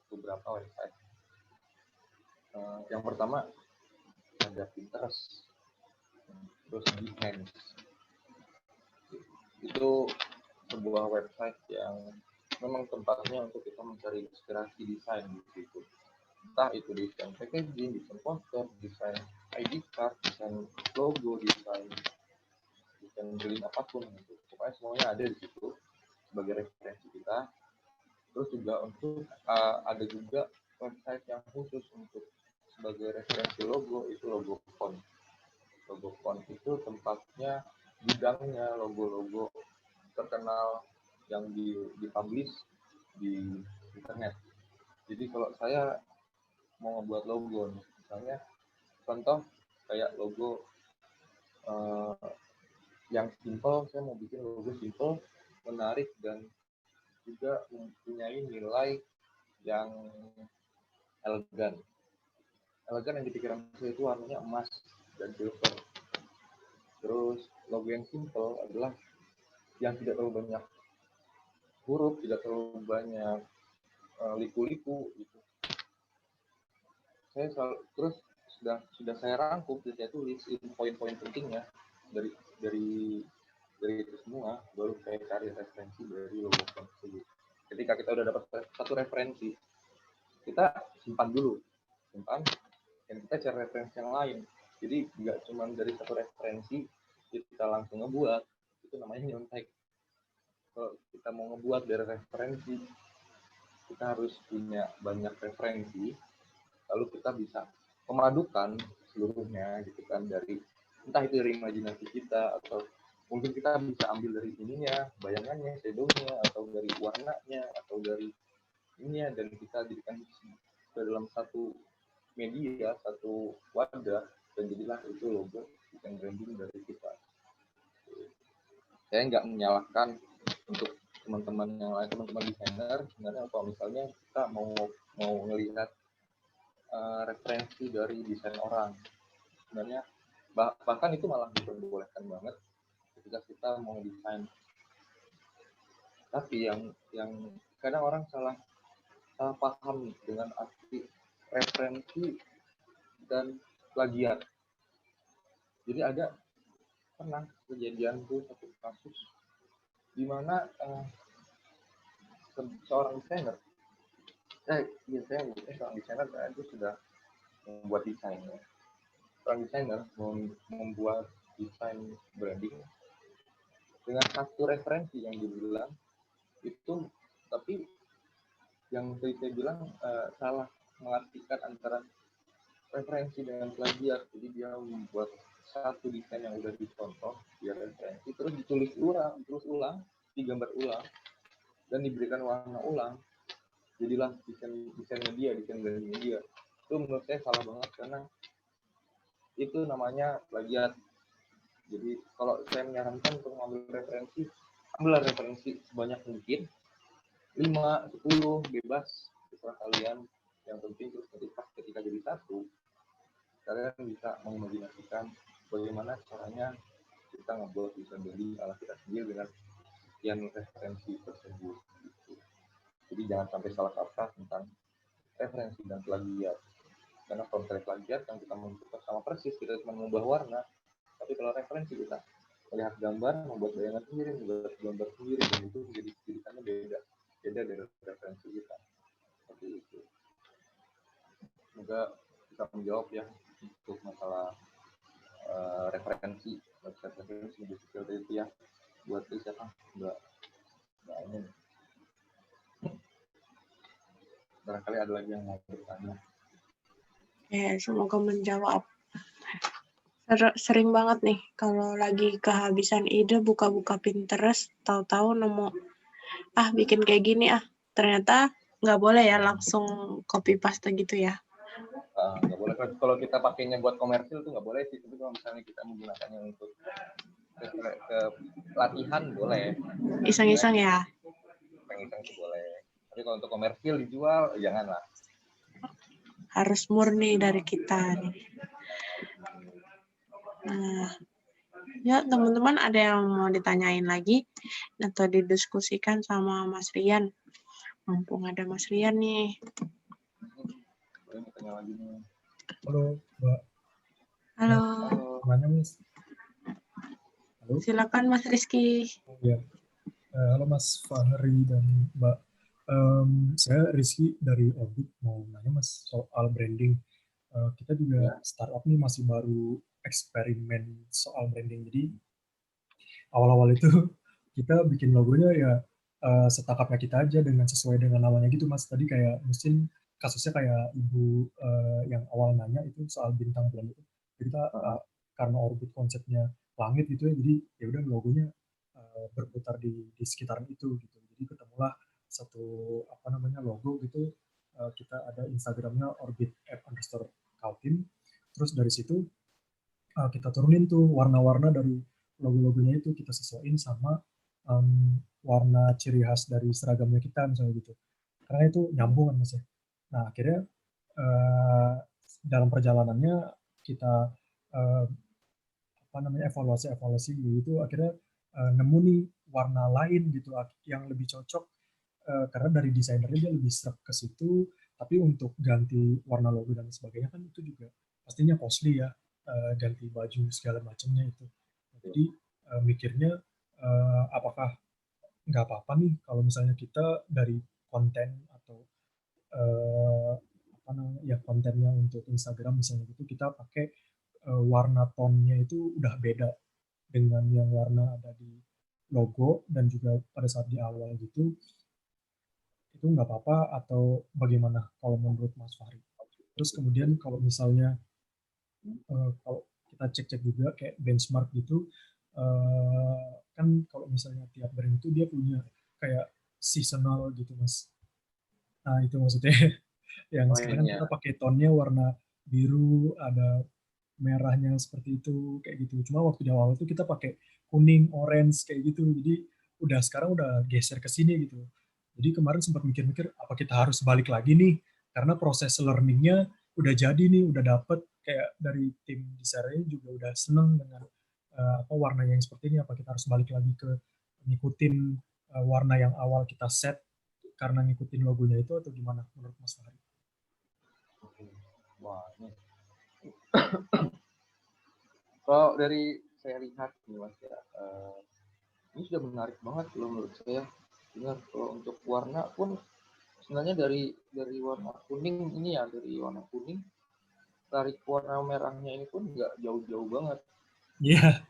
beberapa website. Yang pertama ada Pinterest, terus Behance. Itu sebuah website yang memang tempatnya untuk kita mencari inspirasi desain gitu. Entah itu desain packaging, desain poster, desain ID card, desain logo, desain branding apapun gitu. Pokoknya semuanya ada di situ sebagai referensi kita. Terus juga untuk ada juga website yang khusus untuk sebagai referensi logo, itu logo font. Logo font itu tempatnya, gudangnya logo-logo terkenal yang dipublish di internet. Jadi kalau saya mau membuat logo, misalnya contoh kayak logo yang simple, saya mau bikin logo simple, menarik, dan juga mempunyai nilai yang elegan. Elegan yang di pikiran saya itu warnanya emas dan silver. Terus logo yang simple adalah yang tidak terlalu banyak huruf, tidak terlalu banyak liku-liku gitu. Terus sudah saya rangkum, saya tulis poin-poin pentingnya. dari dari dari itu semua baru saya cari referensi dari logo tersebut. Ketika kita udah dapat satu referensi, kita simpan dan kita cari referensi yang lain. Jadi nggak cuma dari satu referensi kita langsung ngebuat, itu namanya nyontek. Kalau kita mau ngebuat dari referensi, kita harus punya banyak referensi, lalu kita bisa memadukan seluruhnya gitu kan, dari entah itu dari imajinasi kita, atau mungkin kita bisa ambil dari ininya, bayangannya, shadownya, atau dari warnanya, atau dari ininya, dan kita jadikan ke dalam satu media, satu wadah, dan jadilah itu logo dan branding dari kita. Saya nggak menyalahkan untuk teman-teman yang lain, teman-teman desainer. Sebenarnya kalau misalnya kita mau ngelihat referensi dari desain orang, sebenarnya bahkan itu malah diperbolehkan banget ketika kita mau desain. Tapi yang kadang orang salah paham dengan arti referensi dan plagiat. Jadi ada pernah kejadian tuh satu kasus di mana seorang desainer, seorang desainer itu sudah membuat desainnya. Seorang desainer membuat desain branding dengan satu referensi yang dibilang itu, tapi yang tadi saya bilang salah mengartikan antara referensi dengan plagiat. Jadi dia membuat satu desain yang udah dicontoh, dia referensi, terus ditulis ulang, digambar ulang, dan diberikan warna ulang. Jadilah desain branding dia. Itu menurut saya salah banget, karena itu namanya plagiat. Jadi kalau saya menyarankan untuk mengambil referensi, ambillah referensi sebanyak mungkin, 5, 10, bebas, terserah kalian. Yang penting terus ketika jadi satu, kalian bisa mengimajinasikan bagaimana caranya kita ngebuat desain branding ala kita sendiri dengan sekian referensi tersebut. Jadi jangan sampai salah kaprah tentang referensi dan plagiat. Karena kalau misalnya plagiat yang kita menentukan sama persis, kita cuma mengubah warna. Tapi kalau referensi kita melihat gambar, membuat bayangan sendiri, membuat gambar sendiri, dan itu menjadi jadikannya beda dari referensi kita. Seperti itu. Semoga bisa menjawab ya untuk masalah referensi, website referensi itu ya. Buat siapa? Enggak ini. Barangkali ada lagi yang mau bertanya.
Ya, semoga menjawab. Sering banget nih kalau lagi kehabisan ide, buka-buka Pinterest, tahu-tahu nemu bikin kayak gini ternyata nggak boleh ya langsung copy paste gitu ya.
Nggak boleh. Kalau kita pakainya buat komersil tuh nggak boleh sih. Tapi kalau misalnya kita menggunakannya untuk ke latihan boleh.
Iseng-iseng ya.
Iseng-iseng sih boleh. Tapi kalau untuk komersil dijual, janganlah.
Harus murni dari kita nih. Nah, ya teman-teman ada yang mau ditanyain lagi atau didiskusikan sama Mas Rian? Mumpung ada Mas Rian nih.
Boleh tanya lagi nih.
Halo, Mbak.
Halo.
Namanya Mas. Halo.
Silakan Mas Rizky.
Ya. Halo Mas Fahri dan Mbak. Saya Rizky dari Orbit, mau nanya Mas soal branding. Kita juga startup nih masih baru eksperimen soal branding. Jadi awal-awal itu kita bikin logonya ya setakapnya kita aja dengan sesuai dengan namanya gitu Mas. Tadi kayak mungkin kasusnya kayak ibu yang awal nanya itu soal bintang bulan itu. Jadi kita karena Orbit konsepnya langit gitu ya, jadi ya udah logonya berputar di sekitaran itu gitu. Jadi ketemulah satu logo gitu. Kita ada Instagramnya orbit@_kaltim. Terus dari situ kita turunin tuh warna-warna dari logo-logonya itu, kita sesuaiin sama warna ciri khas dari seragamnya kita misalnya gitu. Karena itu nyambung kan Mas ya. Nah akhirnya dalam perjalanannya kita evaluasi gitu, akhirnya nemu nih warna lain gitu yang lebih cocok, karena dari desainernya dia lebih serap ke situ. Tapi untuk ganti warna logo dan sebagainya kan itu juga pastinya costly ya, ganti baju segala macamnya itu. Jadi mikirnya apakah nggak apa-apa nih kalau misalnya kita dari konten atau apa namanya ya kontennya untuk Instagram misalnya gitu kita pakai warna tonnya itu udah beda dengan yang warna ada di logo dan juga pada saat di awal gitu itu nggak apa-apa atau bagaimana kalau menurut Mas Fahri? Terus kemudian kalau misalnya kalau kita cek-cek juga kayak benchmark gitu kan kalau misalnya tiap brand itu dia punya kayak seasonal gitu Mas. Nah itu maksudnya yang
Oh
sekarang kan
iya.
kita pakai tonnya warna biru, ada merahnya seperti itu kayak gitu. Cuma waktu di awal itu kita pakai kuning, orange kayak gitu. Jadi udah sekarang udah geser ke sini gitu. Jadi kemarin sempat mikir-mikir apa kita harus balik lagi nih karena proses learningnya udah jadi nih, udah dapet kayak dari tim desainnya juga udah seneng dengan apa warna yang seperti ini. Apa kita harus balik lagi ke ngikutin warna yang awal kita set karena ngikutin logonya itu atau gimana menurut Mas Fahri?
Wah, ini kalau dari saya lihat nih Mas ya, ini sudah menarik banget loh menurut saya. Benar, kalau untuk warna pun sebenarnya dari warna kuning ini ya, dari warna kuning tarik warna merahnya ini pun nggak jauh-jauh banget.
Iya.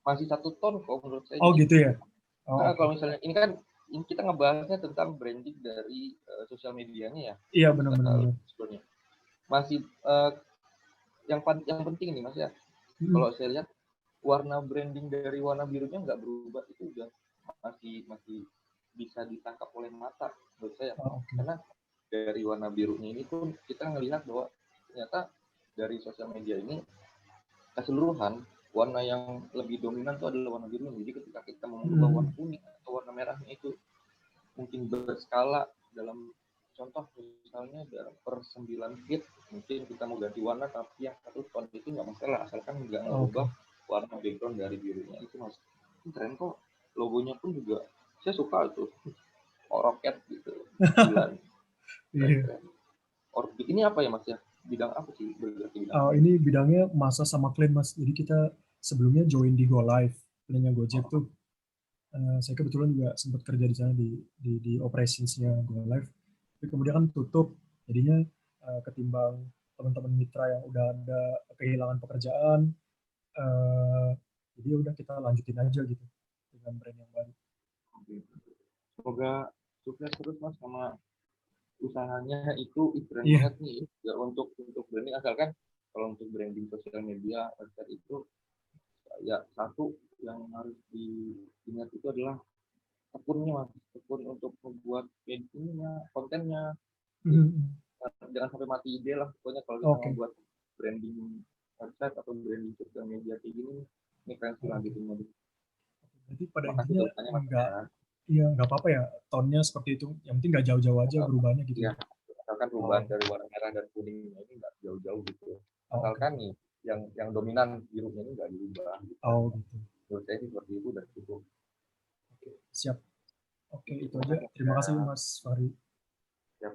Masih satu ton kok menurut saya.
Oh
Jadi
gitu ya. Oh, oke.
kalau misalnya ini kan ini kita ngebahasnya tentang branding dari sosial medianya ya.
Iya benar-benar.
Sebenarnya masih yang penting nih Mas ya.
Hmm.
Kalau saya lihat warna branding dari warna birunya nggak berubah itu udah masih bisa ditangkap oleh mata menurut saya.
Oh, oke.
Karena dari warna birunya ini pun kita ngelihat bahwa ternyata dari sosial media ini keseluruhan warna yang lebih dominan itu adalah warna biru. Jadi ketika kita mengubah warna kuning atau warna merahnya itu mungkin berskala dalam contoh misalnya per 9 feet mungkin kita mau ganti warna tapi yang satu ton itu nggak masalah asalkan nggak merubah warna background dari birunya itu Mas. Keren kok, logonya pun juga saya suka tuh roket gitu.
Iya.
Orbit ini apa ya Mas ya? Bidang apa sih berarti bidang?
Ini bidangnya masa sama klaim Mas. Jadi kita sebelumnya join di Go Live, plannya Gojek tuh. Saya kebetulan juga sempat kerja di sana di operationsnya Go Live. Tapi kemudian kan tutup, jadinya ketimbang teman-teman mitra yang udah ada kehilangan pekerjaan, jadi udah kita lanjutin aja gitu dengan brand yang baru.
Semoga sukses terus Mas sama usahanya itu keren banget nih ya, untuk branding asalkan kalau untuk branding sosial media website itu ya satu yang harus diingat itu adalah tekunnya Mas, tekun untuk membuat ininya kontennya. Jangan sampai mati ide lah pokoknya kalau kita membuat branding website atau branding sosial media kayak gini ini keren sih lanjutin.
Jadi pada intinya nggak apa-apa ya tonnya seperti itu, yang penting nggak jauh-jauh aja berubahnya gitu.
Iya, asalkan perubahan dari warna merah dan kuningnya ini nggak jauh-jauh gitu. Asalkan nih yang dominan birunya ini nggak diubah. Gitu.
Oh gitu.
Menurut saya sih seperti itu udah cukup.
Oke, siap. Oke, itu aja. Terima kasih Mas Fahri.
Siap.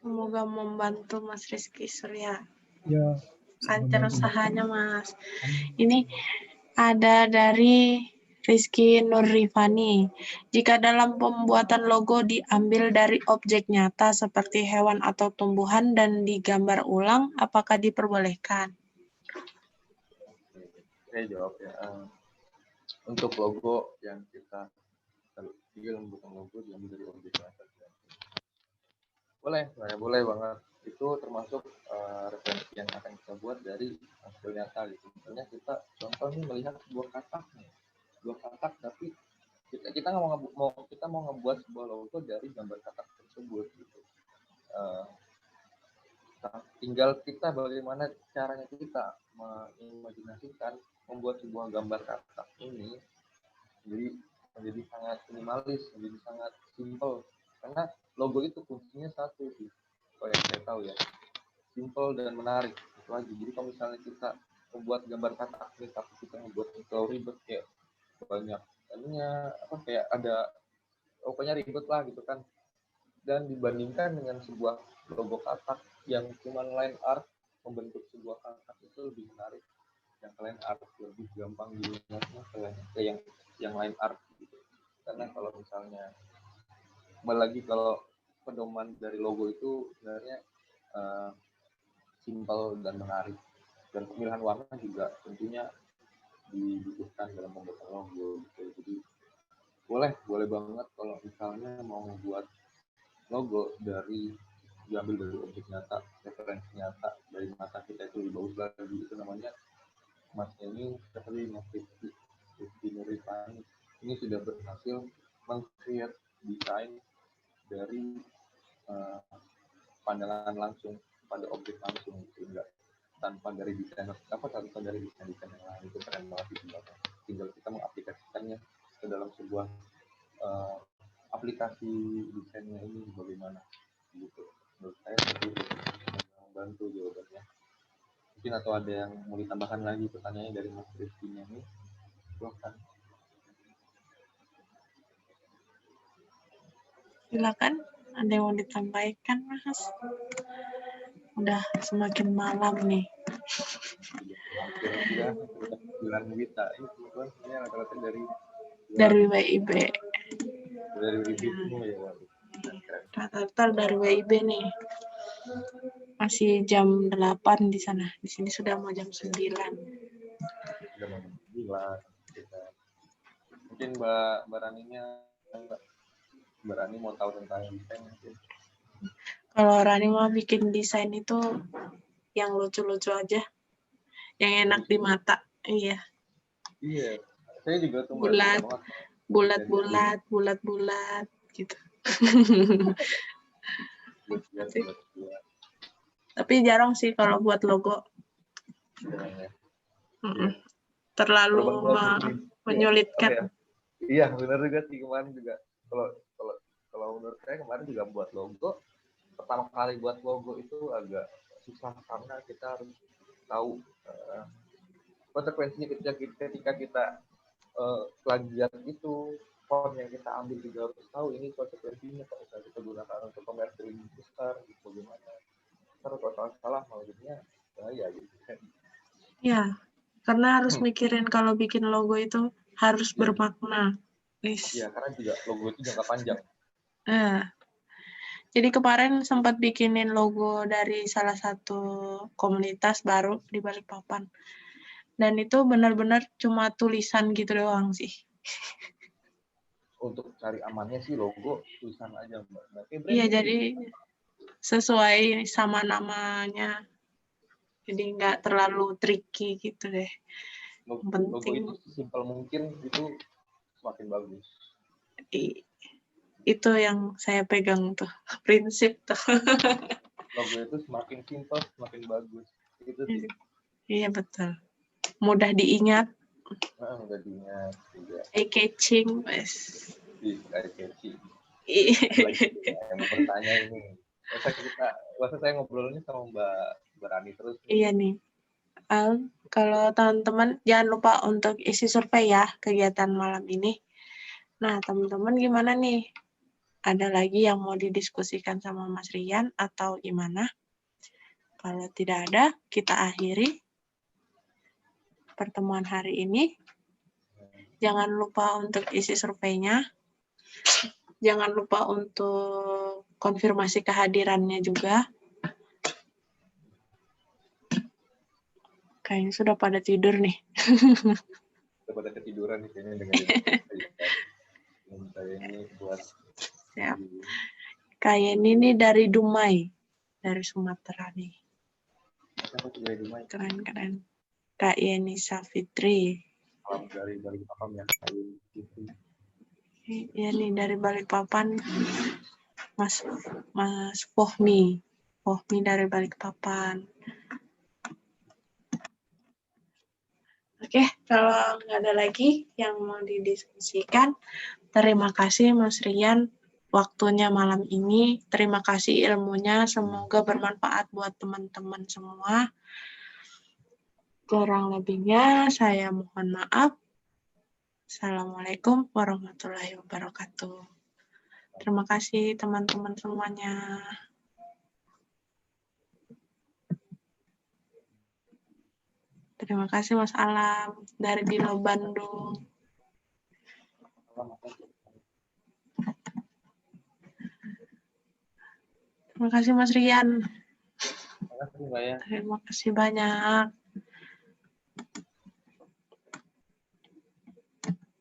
Semoga membantu Mas Rizky Surya.
Ya.
Lancar usahanya Mas. Ini ada dari Rizky Nurrifani. Jika dalam pembuatan logo diambil dari objek nyata seperti hewan atau tumbuhan dan digambar ulang, apakah diperbolehkan?
Saya jawab ya. Untuk logo yang kita bukan logo diambil dari objek nyata. Boleh banget. Itu termasuk referensi yang akan kita buat dari hasil nyata gitu. Misalnya kita contohnya melihat sebuah katak tapi kita mau ngebuat sebuah logo dari gambar katak tersebut gitu. Tinggal kita bagaimana caranya kita mengimajinasikan membuat sebuah gambar katak ini menjadi sangat minimalis, menjadi sangat simple karena logo itu fungsinya satu sih, kalau yang saya tahu ya, simple dan menarik itu aja. Jadi kalau misalnya kita membuat gambar katak tapi kita membuat terlalu ribet kayak banyak kayak ada pokoknya ribet lah gitu kan, dan dibandingkan dengan sebuah logo katak yang cuma line art membentuk sebuah katak itu lebih menarik yang kalian art lebih gampang diingatnya kalian yang lain art gitu. Karena kalau misalnya lagi kalau pedoman dari logo itu sebenarnya simpel dan menarik, dan pemilihan warna juga tentunya dibutuhkan dalam pembuatan logo gitu. Jadi boleh banget kalau misalnya mau membuat logo diambil dari objek nyata, referensi nyata dari mata kita itu lebih bagus lagi. Itu namanya Mas ini seperti Mas Rizky Nurifani ini sudah berhasil meng-create desain dari pandangan langsung pada objek langsung, sehingga tanpa dari desainer tanpa dari desain yang lain. Itu keren banget di belakang. Tinggal kita mengaplikasikannya ke dalam sebuah aplikasi desainnya ini bagaimana gitu. Menurut saya seperti itu membantu jawabannya. Mungkin atau ada yang mau ditambahkan lagi pertanyaannya dari Mas Rizky ini, silahkan.
Silakan, ada yang mau ditambahkan, Mas? Udah semakin malam nih.
Sudah 9 juta itu kan sebenarnya rata-rata
Dari WIB.
Dari WIB semua ya, waduh.
Rata-rata dari WIB nih. Masih jam 8 di sana. Di sini sudah mau jam 9.
Sudah mau gila kita. Mungkin Mbak Raninya, Mbak Rani mau tahu tentang desain mungkin.
Kalau Rani mau bikin desain itu yang lucu-lucu aja. Yang enak di mata. Iya.
Iya. Saya juga tuh
bulat gitu.
bulat.
Tapi jarang sih kalau buat logo. Terlalu menyulitkan.
Iya, benar juga sih. Kemarin juga kalau menurut saya kemarin juga buat logo, pertama kali buat logo itu agak susah karena kita harus tahu konsekuensinya ketika kita plagiat itu, font yang kita ambil juga harus tahu ini konsekuensinya kalau misalnya kita gunakan untuk komersil lebih besar gitu, bagaimana. Kalau salah maksudnya bahaya gitu kan.
Ya, karena harus mikirin kalau bikin logo itu harus bermakna.
Iya, karena juga logo itu jangka panjang.
Jadi kemarin sempat bikinin logo dari salah satu komunitas baru di Balikpapan. Dan itu benar-benar cuma tulisan gitu doang sih.
Untuk cari amannya sih logo tulisan aja, Mbak.
Iya, jadi sesuai sama namanya. Jadi nggak terlalu tricky gitu deh.
Logo itu simpel mungkin itu semakin bagus.
Itu yang saya pegang tuh, prinsip tuh.
Logo itu semakin simpel semakin bagus. Itu sih.
Iya, betul. Mudah diingat.
Mudah diingat juga.
Eye-catching, wes.
Eye-catching.
Lagi
yang mau bertanya ini. Masa saya ngobrolnya sama Mbak Rani terus.
Iya nih. Kalau teman-teman jangan lupa untuk isi survei ya kegiatan malam ini. Nah, teman-teman gimana nih? Ada lagi yang mau didiskusikan sama Mas Rian atau gimana? Kalau tidak ada, kita akhiri pertemuan hari ini. Jangan lupa untuk isi surveinya. Jangan lupa untuk konfirmasi kehadirannya juga. Kayaknya sudah pada tidur nih.
Sudah pada ketiduran nih kayaknya dengerin. Saya ini buat.
Siap. Kayak ini dari Dumai, dari Sumatera nih. Keren. Kak Yeni Safitri.
Salam dari Balikpapan ya.
Iya nih dari Balikpapan, Mas Pohmi dari Balikpapan. Oke, kalau nggak ada lagi yang mau didiskusikan, terima kasih Mas Rian waktunya malam ini. Terima kasih ilmunya, semoga bermanfaat buat teman-teman semua. Kurang lebihnya saya mohon maaf. Assalamualaikum warahmatullahi wabarakatuh. Terima kasih teman-teman semuanya. Terima kasih Mas Alam dari Dilo Bandung. Terima kasih Mas Rian.
Terima kasih Mbak ya.
Terima kasih banyak.